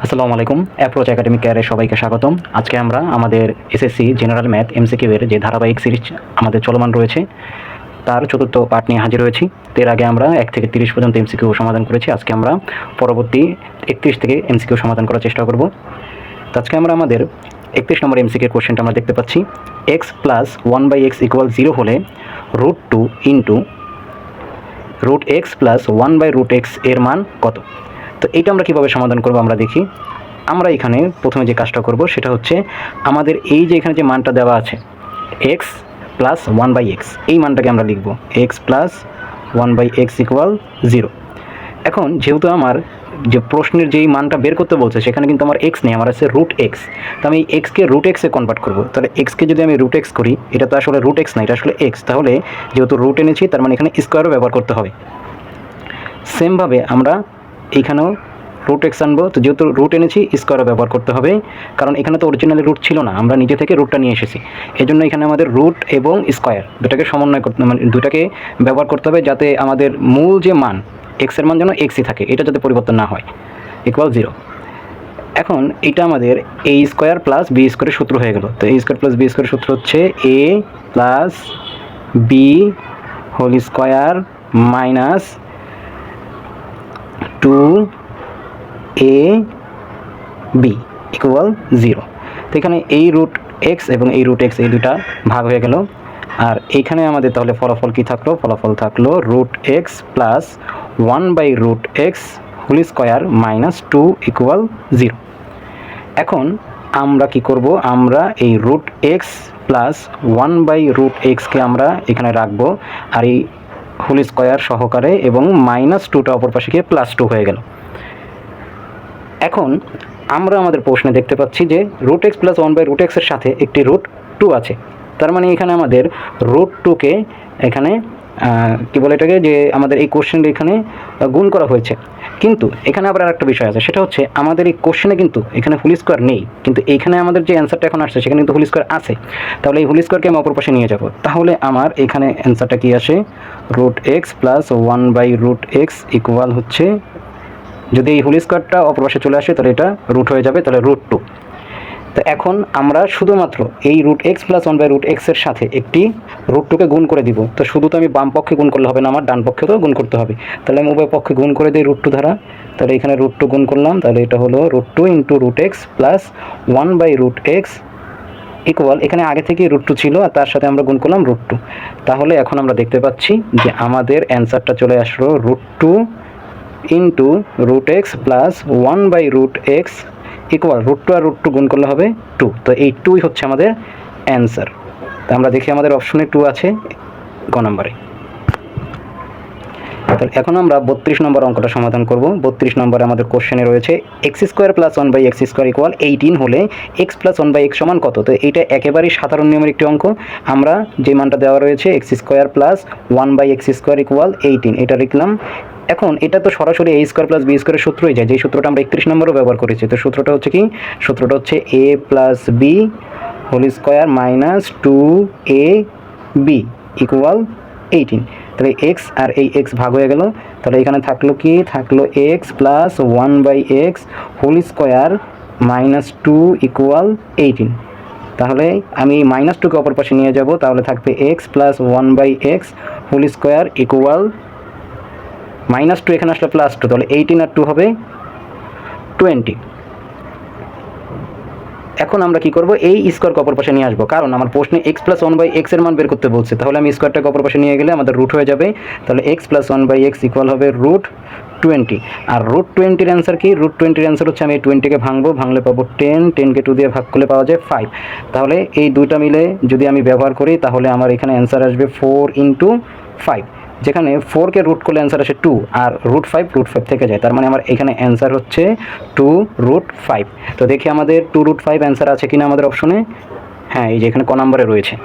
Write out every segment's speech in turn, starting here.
আসসালামু আলাইকুম। Approach academic কেয়ারে সবাইকে স্বাগতম। আজকে আমরা আমাদের এসএসসি জেনারেল ম্যাথ এমসিকিউ এর যে ধারাবাহিক সিরিজ আমাদের চলমান রয়েছে তার চতুর্থ পার্ট নিয়ে হাজির হয়েছি। এর আগে আমরা 1 থেকে 30 পর্যন্ত এমসিকিউ সমাধান করেছি। আজকে আমরা পরবর্তী 31 থেকে এমসিকিউ সমাধান করার চেষ্টা করব। তো আজকে আমরা আমাদের 31 নম্বর এমসিকিউ কোশ্চেনটা আমরা দেখতে পাচ্ছি, x প্লাস 1/x = 0 হলে √2 ইন্টু √x প্লাস 1/√x এর মান কত? তো এইটা আমরা কীভাবে সমাধান করব আমরা দেখি। আমরা এখানে প্রথমে যে কাজটা করব সেটা হচ্ছে আমাদের এই যে এখানে যে মানটা দেওয়া আছে x প্লাস 1/x, এই মানটাকে আমরা লিখব x প্লাস 1/x = 0। এখন যেহেতু আমার যে প্রশ্নের যেই মানটা বের করতে বলছে সেখানে কিন্তু আমার x নেই, আমার আছে √x। তো আমি এক্সকে √x-এ কনভার্ট করব। তাহলে এক্সকে যদি আমি √x করি, এটা তো আসলে √x না, এটা আসলে x। তাহলে যেহেতু রুট এনেছি তার মানে এখানে স্কোয়ারও ব্যবহার করতে হবে। সেমভাবে আমরা এইখানেও √x আনবো। তো যেহেতু রুট এনেছি স্কোয়ারও ব্যবহার করতে হবে, কারণ এখানে তো অরিজিনালি রুট ছিল না, আমরা নিজে থেকে রুটটা নিয়ে এসেছি। এই জন্য এখানে আমাদের রুট এবং স্কোয়ার দুটাকে সমন্বয় করতে, মানে দুটাকে ব্যবহার করতে হবে যাতে আমাদের মূল যে মান এক্সের মান যেন এক্সই থাকে, এটা যাতে পরিবর্তন না হয়, = 0। এখন এটা আমাদের a স্কোয়ার প্লাস b স্কোয়ারের সূত্র হয়ে গেল। তো a স্কোয়ার প্লাস b স্কোয়ারের সূত্র হচ্ছে a plus b whole square minus 2ab = 0। তো এখানে এই √x এবং এই √x এই দুটা ভাগ হয়ে গেল। আর এইখানে আমাদের তাহলে ফলাফল কি থাকলো? ফলাফল থাকলো √x plus 1/√x whole square minus 2 = 0। এখন আমরা কি করব? আমরা এই √x প্লাস 1/√x-কে আমরা এখানে রাখবো, আর এই হোল স্কোয়ার সহকারে, এবং মাইনাস 2টা অপর পাশে গিয়ে +2 হয়ে গেল। এখন আমরা আমাদের প্রশ্নে দেখতে পাচ্ছি যে √x প্লাস 1/√x এর সাথে একটি √2 আছে। তার মানে এখানে আমাদের √2-কে এখানে কী বলে এটাকে, যে আমাদের এই কোশ্চেনটা এখানে গুণ করা হয়েছে। কিন্তু এখানে আবার আরেকটা বিষয় আছে, সেটা হচ্ছে আমাদের এই কোশ্চেনে কিন্তু এখানে হোল স্কোয়ার নেই, কিন্তু এইখানে আমাদের যে অ্যান্সারটা এখন আসছে সেখানে কিন্তু হোল স্কোয়ার আছে। তাহলে এই হোল স্কোয়ারকে আমি অপর পাশে নিয়ে যাব। তাহলে আমার এখানে অ্যান্সারটা কি আসে? √x প্লাস 1/√x = হচ্ছে, যদি এই হোল স্কোয়ারটা অপর পাশে চলে আসে তাহলে এটা রুট হয়ে যাবে, তাহলে √2। তো এখন আমরা শুধুমাত্র এই √x প্লাস 1/√x এর সাথে একটি √2-কে গুণ করে দিব। তো শুধু তো আমি বাম পক্ষে গুণ করলে হবে না, আমার ডান পক্ষেও গুণ করতে হবে। তাহলে আমি উভয় পক্ষে গুণ করে দিই √2 দ্বারা। তাহলে এখানে √2 গুণ করলাম, তাহলে এটা হলো √2 ইন্টু √x প্লাস 1/√x = এখানে আগে থেকেই √2 ছিল আর তার সাথে আমরা গুণ করলাম √2। তাহলে এখন আমরা দেখতে পাচ্ছি যে আমাদের অ্যান্সারটা চলে আসলো √2 ইন্টু √x প্লাস 1/√x = √2 আর √2 গুণ করলে হবে 2। তো এই 2ই হচ্ছে আমাদের অ্যান্সার। তো আমরা দেখি আমাদের অপশনে 2 আছে গ নম্বরে। তাহলে এখন আমরা 32 নম্বর অঙ্কটা সমাধান করব। 32 নম্বরে আমাদের কোশ্চেনে রয়েছে x² প্লাস 1/x² = 18 হলে x প্লাস 1/x সমান কত? তো এইটা একেবারেই সাধারণ নিয়মের একটি অঙ্ক। আমরা যে মানটা দেওয়া রয়েছে x² প্লাস 1/x² = 18, এটা লিখলাম। এখন এটা তো সরাসরি a² প্লাস b² এর সূত্রই যায়, যেই সূত্রটা আমরা 31 নম্বরেও ব্যবহার করেছি। তো সূত্রটা হচ্ছে কি? সূত্রটা হচ্ছে a plus b whole square minus 2ab = 18। তাহলে x আর এই x ভাগ হয়ে গেল। তাহলে এখানে থাকলো কি? থাকলো x plus 1/x whole square minus 2 = 18। তাহলে আমি -2-কে অপর পাশে নিয়ে যাব, তাহলে থাকবে x plus 1/x whole square = -2 এখানে আসলে +2, তাহলে 18 আর 2 হবে 20। এখন আমরা কি করব? এই স্কোয়ারকে অপর পাশে নিয়ে আসবো, কারণ আমার প্রশ্নে x প্লাস 1/x এর মান বের করতে বলছে। তাহলে আমি স্কোয়ারটাকে অপর পাশে নিয়ে গেলে আমাদের রুট হয়ে যাবে। তাহলে x প্লাস 1/x = হবে √20। আর √20-র অ্যান্সার কি? √20-র অ্যান্সার হচ্ছে, আমি এই 20-কে ভাঙবো, ভাঙলে পাবো 10, 10-কে 2 দিয়ে ভাগ করলে পাওয়া যায় 5। তাহলে এই দুইটা মিলে যদি আমি ব্যবহার করি তাহলে আমার এখানে অ্যান্সার আসবে 4 × 5, যেখানে 4-কে রুট করলে অ্যান্সার আসে 2, আর √5 থেকে যায়। তার মানে আমার এখানে অ্যান্সার হচ্ছে 2√5। তো দেখি আমাদের 2√5 অ্যান্সার আছে কিনা আমাদের অপশনে। হ্যাঁ, এই যে এখানে ক নম্বরে রয়েছে।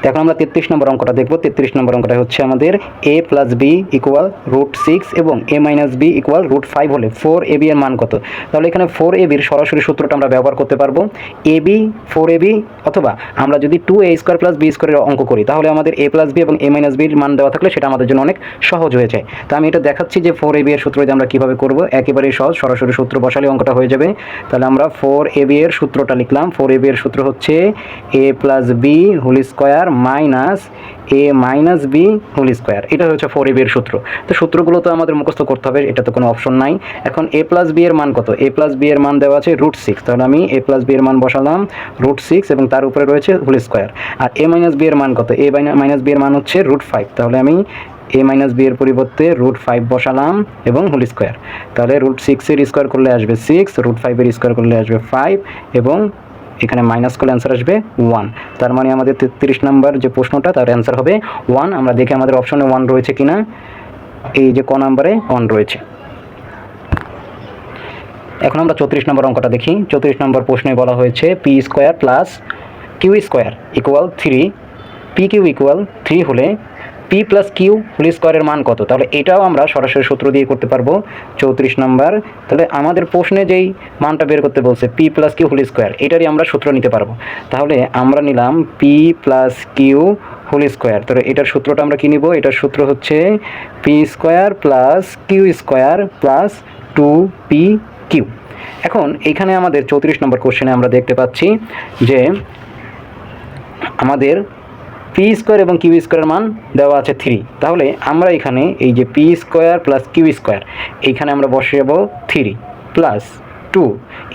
এখন আমরা 33 নম্বর অঙ্কটা দেখব। 33 নম্বর অঙ্কটা হচ্ছে আমাদের a প্লাস বি ইকুয়াল √6 এবং a মাইনাস বি ইকুয়াল √5 হলে 4ab এর মান কত। তাহলে এখানে 4ab এর সরাসরি সূত্রটা আমরা ব্যবহার করতে পারবো। ab 4ab অথবা আমরা যদি 2a² প্লাস b² এর অঙ্ক করি তাহলে আমাদের a প্লাস বি এবং a মাইনাস বির মান দেওয়া থাকলে সেটা আমাদের জন্য অনেক সহজ হয়ে যায়। তো আমি এটা দেখাচ্ছি যে 4ab এর সূত্র আমরা কীভাবে করব। একেবারেই সহজ, সরাসরি সূত্র বসালে অঙ্কটা হয়ে যাবে। তাহলে আমরা 4ab এর সূত্রটা লিখলাম। 4ab এর সূত্র হচ্ছে a plus B whole square minus a minus B whole square. এটা হচ্ছে 4ab এর সূত্র। তো সূত্রগুলো তো আমাদের মুখস্থ করতে হবে, এটা তো কোনো অপশন নাই। এখন a প্লাস বি এর মান কত? a প্লাস বি এর মান দেওয়া আছে √6। তাহলে আমি a প্লাস বি এর মান বসালাম √6 এবং তার উপরে রয়েছে হোল স্কোয়ার। আর a মাইনাস বি এর মান কত? a মাইনাস বি এর মান হচ্ছে √5। তাহলে আমি a মাইনাস বি এর পরিবর্তে √5 বসালাম এবং হোল স্কোয়ার। তাহলে √6 এর স্কোয়ার করলে আসবে 6, √5 এর স্কোয়ার করলে আসবে 5 এবং এখানে মাইনাস করলে অ্যান্সার আসবে 1। তার মানে আমাদের 33 নম্বর যে প্রশ্নটা তার অ্যান্সার হবে 1। আমরা দেখি আমাদের অপশনে 1 রয়েছে কিনা। এই যে ক নাম্বারে 1 রয়েছে। এখন আমরা 34 নম্বর অঙ্কটা দেখি। 34 নম্বর প্রশ্নে বলা হয়েছে p² plus q² equal 3, pq equal 3 হলে p প্লাস কিউ হোল স্কোয়ারের মান কত। তাহলে এটাও আমরা সরাসরি সূত্র দিয়ে করতে পারবো। 34 নম্বর, তাহলে আমাদের প্রশ্নে যেই মানটা বের করতে বলছে p plus Q whole square, এটারই আমরা সূত্র নিতে পারবো। তাহলে আমরা নিলাম p plus Q whole square. তাহলে এটার সূত্রটা আমরা কী নিব? এটার সূত্র হচ্ছে p² plus q² plus 2pq। এখন এইখানে আমাদের 34 নম্বর কোশ্চেনে আমরা দেখতে পাচ্ছি যে আমাদের p² এবং q² এর মান দেওয়া আছে 3। তাহলে আমরা এখানে এই যে p² প্লাস q² এইখানে আমরা বসাবো 3 প্লাস 2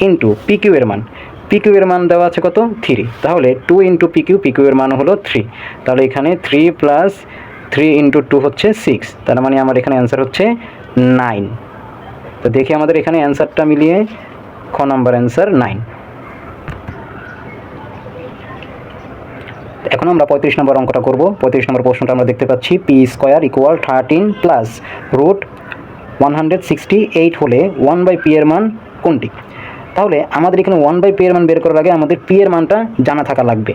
ইন্টু pq এর মান। pq এর মান দেওয়া আছে কত? 3। তাহলে 2 ইন্টু pq এর মান হলো 3। তাহলে এখানে 3 প্লাস 3 ইন্টু 2 হচ্ছে 6। তার মানে আমার এখানে অ্যান্সার হচ্ছে 9। তো দেখি আমাদের এখানে অ্যান্সারটা মিলিয়ে খ নাম্বার অ্যান্সার 9। এখন আমরা 35 নম্বর অঙ্কটা করব। 35 নম্বর প্রশ্নটা আমরা দেখতে পাচ্ছি p² ইকুয়াল 13 প্লাস √168 হলে 1/p এর মান কোনটি। তাহলে আমাদের এখানে 1/p এর মান বের করার আগে আমাদের p এর মানটা জানা থাকা লাগবে।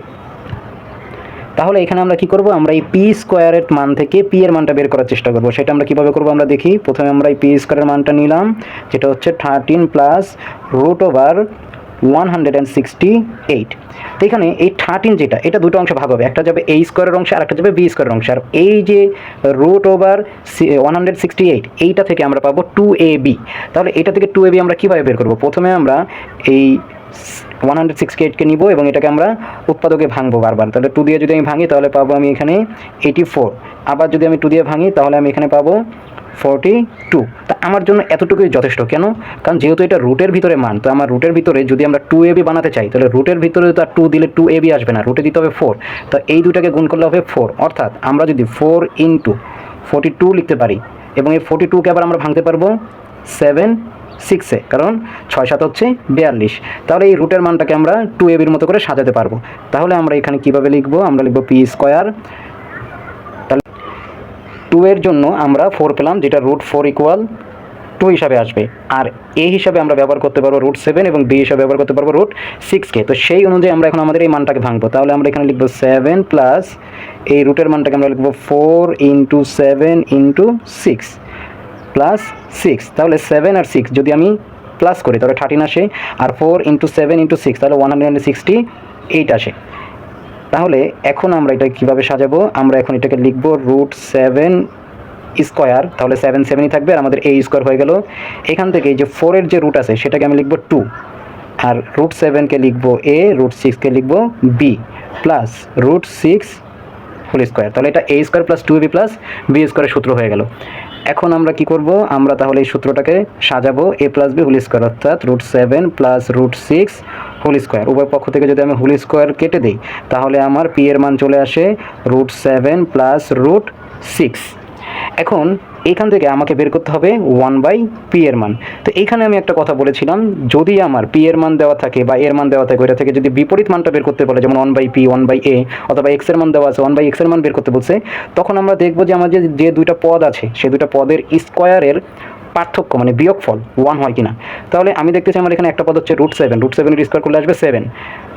তাহলে এখানে আমরা কি করব? আমরা এই p² এর মান থেকে p এর মানটা বের করার চেষ্টা করব। সেটা আমরা কিভাবে করব আমরা দেখি। প্রথমে আমরা এই p² এর মানটা নিলাম, যেটা হচ্ছে 13 প্লাস √168। তো এখানে এই 13 যেটা, এটা দুটো অংশে ভাগ হবে। একটা যাবে a² এর অংশে আর একটা যাবে b² এর অংশে। আর এই যে √168 এইটা থেকে আমরা পাবো 2ab। তাহলে এটা থেকে 2ab আমরা কীভাবে বের করব? প্রথমে আমরা এই 168কে নিব এবং এটাকে আমরা উৎপাদকে ভাঙবো বারবার। তাহলে 2 দিয়ে যদি আমি ভাঙি তাহলে পাবো আমি এখানে 84। আবার যদি আমি 2 দিয়ে ভাঙি তাহলে আমি এখানে পাবো 42। তা আমার জন্য এতটুকুই যথেষ্ট। কেন? কারণ যেহেতু এটা রুটের ভিতরে মান, তো আমার রুটের ভিতরে যদি আমরা 2ab বানাতে চাই তাহলে রুটের ভিতরে তো আর 2 দিলে 2ab আসবে না, রুটে দিতে হবে 4। তো এই দুটাকে গুণ করলে হবে 4। অর্থাৎ আমরা যদি 4 ইন্টু 42 লিখতে পারি এবং এই 42কে আবার আমরা ভাঙতে পারবো 6-এ, কারণ 6-7 হচ্ছে 42। তাহলে এই রুটের মানটাকে আমরা 2ab মতো করে সাজাতে পারবো। তাহলে আমরা এখানে কিভাবে লিখবো? আমরা লিখবো p²। তাহলে 2 এর জন্য আমরা 4 পেলাম, যেটা √4 ইকুয়াল 2 হিসাবে আসবে। আর a হিসাবে আমরা ব্যবহার করতে পারবো √7 এবং b হিসাবে ব্যবহার করতে পারবো √6কে। তো সেই অনুযায়ী আমরা এখন আমাদের এই মানটাকে ভাঙবো। তাহলে আমরা এখানে লিখবো 7 প্লাস এই রুটের মানটাকে আমরা লিখবো 4 ইন্টু 7 ইন্টু 6 প্লাস 6। তাহলে 7 আর 6 যদি আমি প্লাস করি তাহলে 13 আসে, আর 4 ইন্টু 7 ইন্টু 6 তাহলে 168 আসে। তাহলে এখন আমরা এটা কীভাবে সাজাবো? আমরা এখন এটাকে লিখবো √7²। তাহলে 7 থাকবে আর আমাদের a² হয়ে গেল। এখান থেকে এই যে 4 এর যে রুট আছে সেটাকে আমি লিখবো 2, আর √7কে লিখবো a, √6কে লিখবো b প্লাস √6 হোল স্কোয়ার। তাহলে এটা a² plus 2ab plus b² সূত্র হয়ে গেল। এখন আমরা কি করব? আমরা তাহলে এই সূত্রটাকে সাজাবো a plus b whole square, অর্থাৎ √7 প্লাস √6 হোল স্কোয়ার। উভয় পক্ষ থেকে যদি আমি হোল স্কোয়ার কেটে দিই তাহলে আমার p এর মান চলে আসে √7 প্লাস √6। এখন এখান থেকে আমাকে বের করতে হবে 1/p এর মান। তো এইখানে আমি একটা কথা বলেছিলাম, যদি আমার p এর মান দেওয়া থাকে বা এর মান দেওয়া থাকে, ওইটা থেকে যদি বিপরীত মানটা বের করতে বলে, যেমন 1/p 1/a, অথবা x এর মান দেওয়া আছে 1/x এর মান বের করতে বলছে, তখন আমরা দেখব যে আমাদের যে দুইটা পদ আছে সেই দুইটা পদের স্কোয়ারের পার্থক্য মানে বিয়োগফল 1 হয় কিনা। তাহলে আমি দেখতেছি আমার এখানে একটা পদ হচ্ছে √7, √7 এর স্কোয়ার করলে আসবে 7,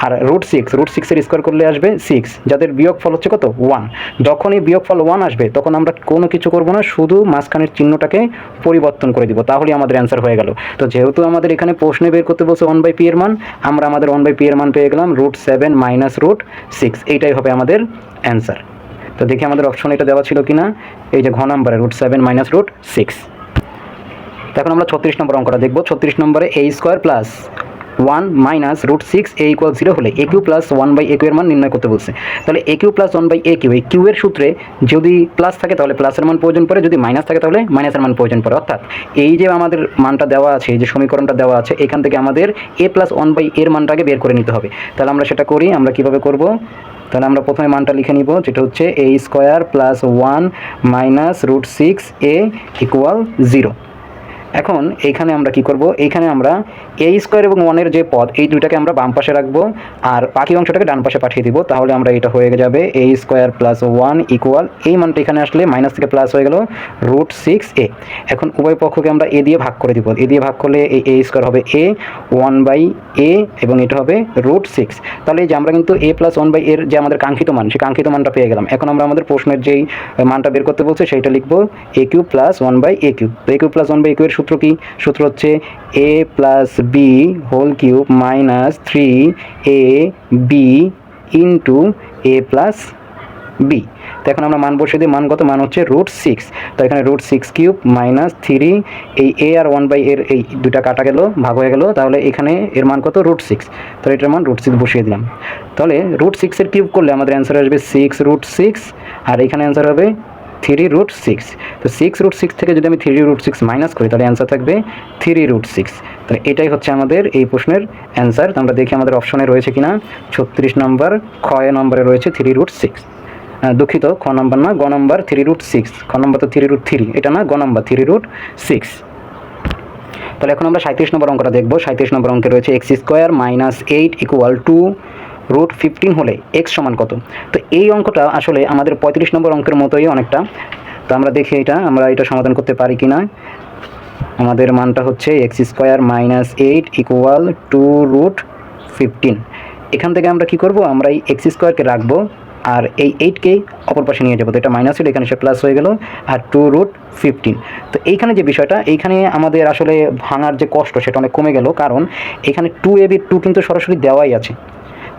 আর √6 এর স্কোয়ার করলে আসবে 6, যাদের বিয়োগফল হচ্ছে কত 1। যখনই বিয়োগফল 1 আসবে তখন আমরা কোনো কিছু করব না, শুধু মাঝখানের চিহ্নটাকে পরিবর্তন করে দিব, তাহলেই আমাদের অ্যান্সার হয়ে গেল। তো যেহেতু আমাদের এখানে প্রশ্নে বের করতে বলছে 1/p এর মান, আমরা আমাদের 1/p এর মান পেয়ে গেলাম √7 - √6, এইটাই হবে আমাদের অ্যান্সার। তো দেখি আমাদের অপশন এটা দেওয়া ছিল কিনা, এই যে ঘ নাম্বারে √7 - √6। এখন আমরা 36 নম্বর অঙ্কটা দেখব। 36 নম্বরে a² + 1 - √6 a = 0 হলে aq + 1/aq এর মান নির্ণয় করতে বলছে। তাহলে aq + 1/aq, এই q এর সূত্রে যদি প্লাস থাকে তাহলে প্লাসের মান প্রয়োজন পড়ে, যদি মাইনাস থাকে তাহলে মাইনাসের মান প্রয়োজন পড়ে। অর্থাৎ এই যে আমাদের মানটা দেওয়া আছে, এই যে সমীকরণটা দেওয়া আছে, এখান থেকে আমাদের a + 1/a এর মানটাকে বের করে নিতে হবে। তাহলে আমরা সেটা করি। আমরা কিভাবে করব? তাহলে আমরা প্রথমে মানটা লিখে নিব, যেটা হচ্ছে a² + 1 - √6a = 0। এখন এইখানে আমরা কি করব? এইখানে আমরা a² এবং 1 এর যে পদ, এই দুইটাকে আমরা বাম পাশে রাখবো আর বাকি অংশটাকে ডান পাশে পাঠিয়ে দিব। তাহলে আমরা এটা হয়ে যাবে a² + 1 = এই মানটা এখানে আসলে মাইনাস থেকে প্লাস হয়ে গেল √6a। এখন উভয় পক্ষকে আমরা a দিয়ে ভাগ করে দিব। a দিয়ে ভাগ করলে এই a² হবে a, 1/a এবং এটা হবে √6। তাহলে এই যে আমরা কিন্তু a + 1/a এর যে আমাদের কাঙ্ক্ষিত মান, সেই কাঙ্ক্ষিত মানটা পেয়ে গেলাম। এখন আমরা আমাদের প্রশ্নের যেই মানটা বের করতে বলছে সেইটা লিখব aq + 1/aq। তো aq + 1/aq এর সূত্র কি? সূত্র হচ্ছে a + b whole cube minus 3ab into a + b। তো এখন আমরা মান বসিয়ে দিই। মান কত? মান হচ্ছে √6। তো এখানে √6³ মাইনাস 3, এই a আর 1/a এর এই দুটা কাটা গেল, ভাগ হয়ে গেল। তাহলে এখানে এর মান কত? √6। তাহলে এটার মান √6 বসিয়ে দিলাম। তাহলে √6 এর কিউব করলে আমাদের অ্যান্সার আসবে 6√6, আর এখানে অ্যান্সার হবে 3√6। তো 6√6 থেকে যদি আমি 3√6 মাইনাস করি তাহলে অ্যান্সার থাকবে 3√6। তাহলে এটাই হচ্ছে আমাদের এই প্রশ্নের অ্যান্সার। তো আমরা দেখি আমাদের অপশনে রয়েছে কিনা। 36 নম্বর খ নম্বরে রয়েছে 3√6। দুঃখিত, খ নম্বর না, গ নম্বর 3√6। খ নম্বর তো 3√3, এটা না, গ নম্বর 3√6। তাহলে এখন আমরা 37 নম্বর অঙ্কটা দেখব। 37 নম্বর অঙ্কে রয়েছে x² - 8 = √15 হলে x সমান কত? তো এই অঙ্কটা আসলে আমাদের 35 নম্বর অঙ্কের মতোই অনেকটা। তো আমরা দেখি আমরা এটা সমাধান করতে পারি কি না। আমাদের মানটা হচ্ছে x² - 8 = 2√15। এখান থেকে আমরা কি করব? আমরা এই x² রাখবো আর এই 8কে অপর পাশে নিয়ে যাবো। তো এটা মাইনাস ছিল, এখানে সে প্লাস হয়ে গেল, আর 2√15। তো এইখানে যে বিষয়টা, এইখানে আমাদের আসলে ভাঙার যে কষ্ট সেটা অনেক কমে গেল, কারণ এখানে 2ab 2 কিন্তু সরাসরি দেওয়াই আছে।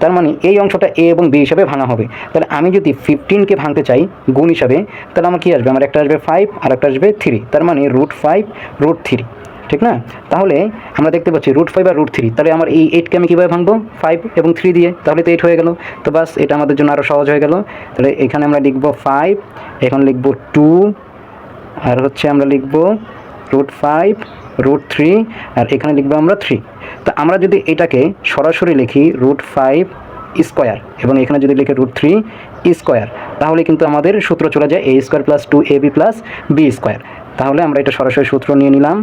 তার মানে এই অংশটা a এবং b হিসাবে ভাঙা হবে। তাহলে আমি যদি 15কে ভাঙতে চাই গুণ হিসাবে, তাহলে আমার কী আসবে? আমার একটা আসবে 5 আর একটা আসবে 3, তার মানে √5 √3, ঠিক না? তাহলে আমরা দেখতে পাচ্ছি √5 আর √3। তাহলে আমার এই 8কে আমি কীভাবে ভাঙবো? 5 এবং 3 দিয়ে, তাহলে তো 8 হয়ে গেল। তো বাস, এটা আমাদের জন্য আরও সহজ হয়ে গেল। তাহলে এখানে আমরা লিখব 5, এখন লিখব 2, আর হচ্ছে আমরা লিখব √5 √3, আর এখানে লিখবো আমরা 3। তো আমরা যদি এটাকে সরাসরি লিখি √5² এবং এখানে যদি লিখি √3², তাহলে কিন্তু আমাদের সূত্র চলে যায় a² + 2ab + b²। তাহলে আমরা এটা সরাসরি সূত্র নিয়ে নিলাম।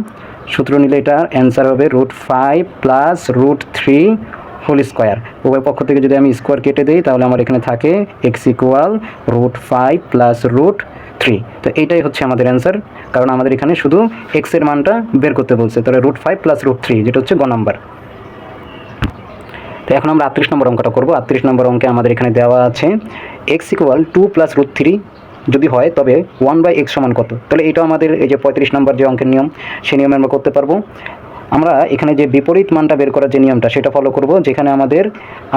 সূত্র নিলে এটার অ্যান্সার হবে √5 + √3 হোল স্কোয়ার। উভয় পক্ষ থেকে যদি আমি স্কোয়ার কেটে দিই তাহলে আমার এখানে থাকে x = √5 + √3। তো এইটাই হচ্ছে আমাদের অ্যান্সার, কারণ আমাদের এখানে শুধু x এর মানটা বের করতে বলছে। তাহলে √5 + √3, যেটা হচ্ছে গ নাম্বার। তো এখন আমরা 38 নম্বর অঙ্কটা করব। 38 নম্বর অঙ্কে আমাদের এখানে দেওয়া আছে x = 2 + √3 যদি হয় তবে 1/x সমান কত? তাহলে এটাও আমাদের এই যে 35 নম্বর যে অঙ্কের নিয়ম, সেই নিয়মে আমরা করতে পারবো। আমরা এখানে যে বিপরীত মানটা বের করার যে নিয়মটা সেটা ফলো করব, যেখানে আমাদের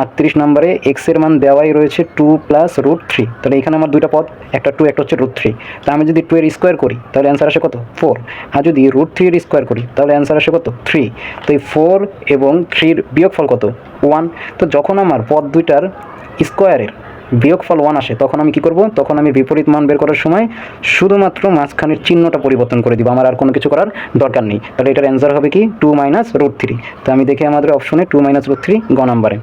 38 নম্বরে x এর মান দেওয়াই রয়েছে 2 + √3। তাহলে এখানে আমার দুইটা পদ, একটা 2 একটা হচ্ছে √3। তা আমি যদি 2 এর স্কোয়ার করি তাহলে অ্যান্সার আসে কত? 4। আর যদি √3 এর স্কোয়ার করি তাহলে অ্যান্সার আসে কত? 3। তো এই 4 এবং 3 এর বিয়োগফল কত? 1। তো যখন আমার পদ দুইটার স্কোয়ারের বিয়োগফল 1 আসে তখন আমি কি করব? তখন আমি বিপরীত মান বের করার সময় শুধুমাত্র মাঝখানের চিহ্নটা পরিবর্তন করে দিব, আমার আর কোনো কিছু করার দরকার নেই। তাহলে এটার অ্যান্সার হবে কি? 2 - √3। তো আমি দেখি আমাদের অপশনে 2 - √3 গ নাম্বারে।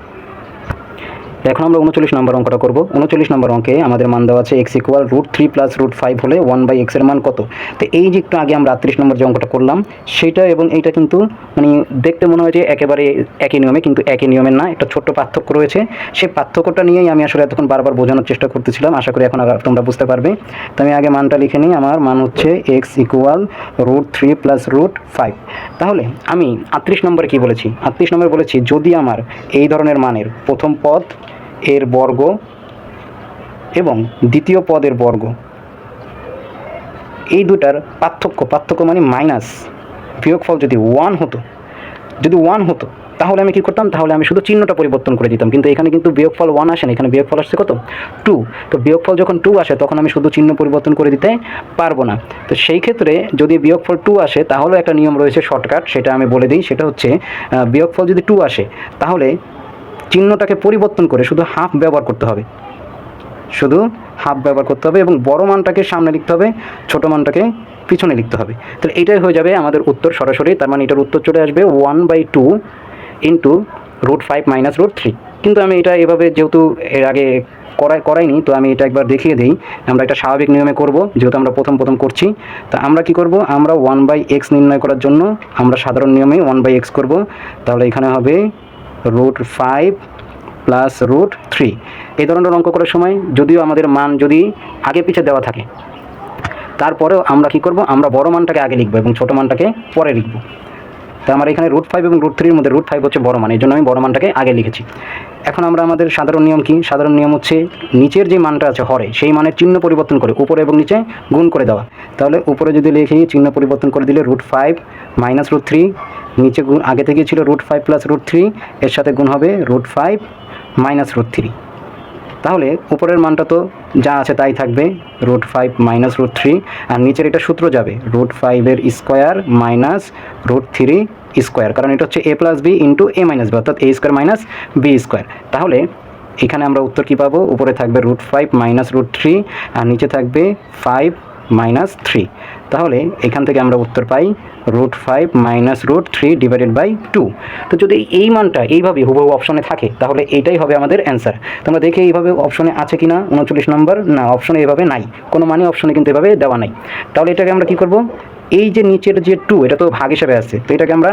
এখন আমরা 39 নম্বর অঙ্কটা করব। 39 নম্বর অঙ্কে আমাদের মান দেওয়া আছে x ইকুয়াল √3 + √5 হলে 1/x এর মান কত। তো এই যে একটু আগে আমরা 38 নম্বর যে অঙ্কটা করলাম সেটা এবং এইটা কিন্তু মানে দেখতে মনে হয় যে একেবারে একই নিয়মে, কিন্তু একই নিয়মের না, একটা ছোট্ট পার্থক্য রয়েছে। সেই পার্থক্যটা নিয়েই আমি আসলে এতক্ষণ বারবার বোঝানোর চেষ্টা করতেছিলাম। আশা করি এখন তোমরা বুঝতে পারবে। তো আমি আগে মানটা লিখে নিই। আমার মান হচ্ছে x ইকুয়াল √3 + √5। তাহলে আমি 38 নম্বরে কী বলেছি? 38 নম্বরে বলেছি যদি আমার এই ধরনের মানের প্রথম পদ এর বর্গ এবং দ্বিতীয় পদের বর্গ এই দুটার পার্থক্য মানে মাইনাস, বিয়োগফল যদি 1 হতো তাহলে আমি কী করতাম? তাহলে আমি শুধু চিহ্নটা পরিবর্তন করে দিতাম। কিন্তু এখানে কিন্তু বিয়োগফল 1 আসে না, এখানে বিয়োগফল আসছে কত? 2। তো বিয়োগফল যখন 2 আসে তখন আমি শুধু চিহ্ন পরিবর্তন করে দিতে পারবো না। তো সেই ক্ষেত্রে যদি বিয়োগফল 2 আসে তাহলে একটা নিয়ম রয়েছে শর্টকাট, সেটা আমি বলে দিই। সেটা হচ্ছে বিয়োগফল যদি 2 আসে তাহলে চিহ্নটাকে পরিবর্তন করে শুধু হাফ ব্যবহার করতে হবে, এবং বড় মানটাকে সামনে লিখতে হবে, ছোট মানটাকে পিছনে লিখতে হবে। তাহলে এইটাই হয়ে যাবে আমাদের উত্তর সরাসরি। তার মানে এটার উত্তর চলে আসবে 1/2 ইন্টু √5 - √3। কিন্তু আমি এটা এভাবে যেহেতু এর আগে করাইনি, তো আমি এটা একবার দেখিয়ে দিই। আমরা এটা স্বাভাবিক নিয়মে করব, যেহেতু আমরা প্রথম করছি। তা আমরা কি করব? আমরা 1/x নির্ণয় করার জন্য আমরা সাধারণ নিয়মে 1/x করব। তাহলে এখানে হবে √5 + √3। এই ধরনের অঙ্ক করার সময় যদিও আমাদের মান যদি আগে পিছে দেওয়া থাকে, তারপরেও আমরা কি করব? আমরা বড় মানটাকে আগে লিখব এবং ছোট মানটাকে পরে লিখব। তা আমার এখানে √5 এবং √3 এর মধ্যে √5 হচ্ছে বড় মান, এই জন্য আমি বড় মানটাকে আগে লিখেছি। এখন আমরা আমাদের সাধারণ নিয়ম কি? সাধারণ নিয়ম হচ্ছে নিচের যে মানটা আছে হরে, সেই মানের চিহ্ন পরিবর্তন করে উপরে এবং নিচে গুণ করে দেওয়া। তাহলে উপরে যদি লিখি চিহ্ন পরিবর্তন করে দিলে √5 - √3, নিচে গুণ আগে থেকে ছিল √5 + √3, এর সাথে গুণ হবে √5 - √3। তাহলে উপরের মানটা তো যা আছে তাই থাকবে, √5 - √3, আর নিচের এটা সূত্র যাবে √5 এর স্কোয়ার মাইনাস √3 স্কোয়ার, কারণ এটা হচ্ছে a + b into a - b, অর্থাৎ a² - b²। তাহলে এখানে আমরা উত্তর কী পাবো? উপরে থাকবে √5 - √3 আর নিচে থাকবে 5 - 3। তাহলে এখান থেকে আমরা উত্তর পাই √5 - √3 / 2। তো যদি এই মানটা এইভাবে হুবহু অপশনে থাকে তাহলে এইটাই হবে আমাদের অ্যান্সার। তোমরা দেখে এইভাবে অপশনে আছে কি না 39 নম্বর? না, অপশনে এভাবে নাই, কোনো মানে অপশনে কিন্তু এভাবে দেওয়া নাই। তাহলে এটাকে আমরা কী করব? এই যে নিচের যে 2, এটা তো ভাগ হিসাবে আছে, তো এটাকে আমরা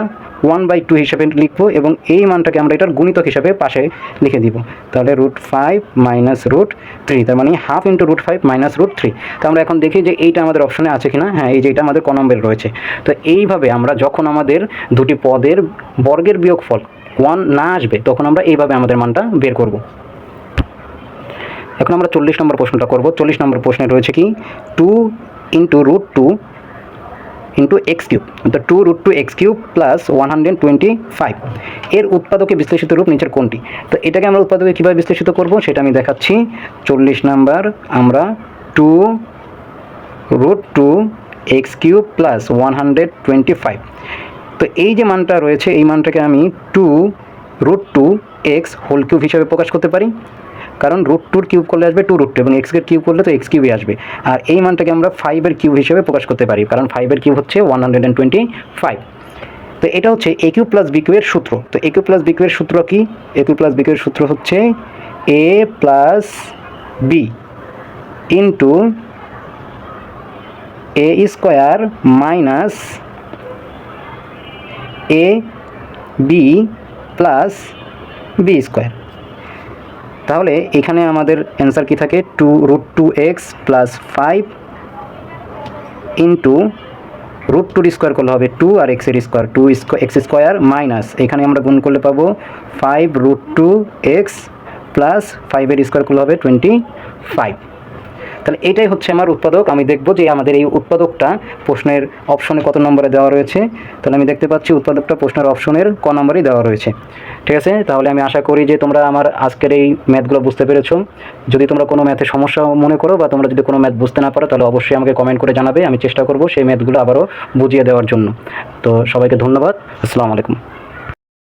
1/2 হিসাবে লিখব এবং এই মানটাকে আমরা এটার গুণিতক হিসাবে পাশে লিখে দিব। তাহলে √5 - √3, তার মানে হাফ ইন্টু √5 - √3। তো আমরা এখন দেখি যে এইটা আমাদের অপশনে আছে কিনা। হ্যাঁ, এই যে এটা আমাদের ক নম্বরে রয়েছে। তো এইভাবে আমরা যখন আমাদের দুটি পদের বর্গের বিয়োগফল 1 না আসবে তখন আমরা এইভাবে আমাদের মানটা বের করব। এখন আমরা 40 নম্বর প্রশ্নটা করব। 40 নম্বর প্রশ্নে রয়েছে কি 2 × √2 × x³ অর্থাৎ 2 √2 x³ + 125 এর উৎপাদকে বিশ্লেষিত রূপ নিচের কোনটি? তো এটাকে আমরা উৎপাদকে কীভাবে বিশ্লেষিত করব সেটা আমি দেখাচ্ছি। 40 নাম্বার আমরা 2 √2 x³ + 125, তো এই যে মানটা রয়েছে এই মানটাকে আমি 2 √2 x³ হিসাবে প্রকাশ করতে পারি, কারণ √2 কিউব করলে আসবে 2 √2 এবং x এর কিউব করলে তো x³ আসবে। আর এই মানটাকে আমরা 5 এর কিউব হিসেবে প্রকাশ করতে পারি, কারণ 5 এর কিউব হচ্ছে 125। তো এটা হচ্ছে a³ + b³ এর সূত্র। তো a³ + b³ এর সূত্র কি? a³ + b³ এর সূত্র হচ্ছে a + b into a² minus ab + b²। তাহলে এখানে আমাদের অ্যান্সার কি থাকে? 2 √2x + 5 ইন্টু √2 স্কোয়ার করলে হবে 2 আর x এর স্কোয়ার 2x² মাইনাস এখানে আমরা গুণ করলে পাবো 5 √2x + 5 এর স্কোয়ার করলে হবে 25। তাহলে এটাই হচ্ছে আমার উৎপাদক। আমি দেখব যে আমাদের এই উৎপাদকটা প্রশ্নের অপশনে কত নম্বরে দেওয়া রয়েছে। তাহলে আমি দেখতে পাচ্ছি উৎপাদকটা প্রশ্নের অপশনের ক নম্বরেই দেওয়া রয়েছে। ঠিক আছে, তাহলে আমি আশা করি যে তোমরা আমার আজকের এই ম্যাথগুলো বুঝতে পেরেছো। যদি তোমরা কোনো ম্যাথে সমস্যা মনে করো বা তোমরা যদি কোনো ম্যাথ বুঝতে না পারো তাহলে অবশ্যই আমাকে কমেন্ট করে জানাবে, আমি চেষ্টা করব সেই ম্যাথগুলো আবারও বুঝিয়ে দেওয়ার জন্য। তো সবাইকে ধন্যবাদ, আসসালামু আলাইকুম।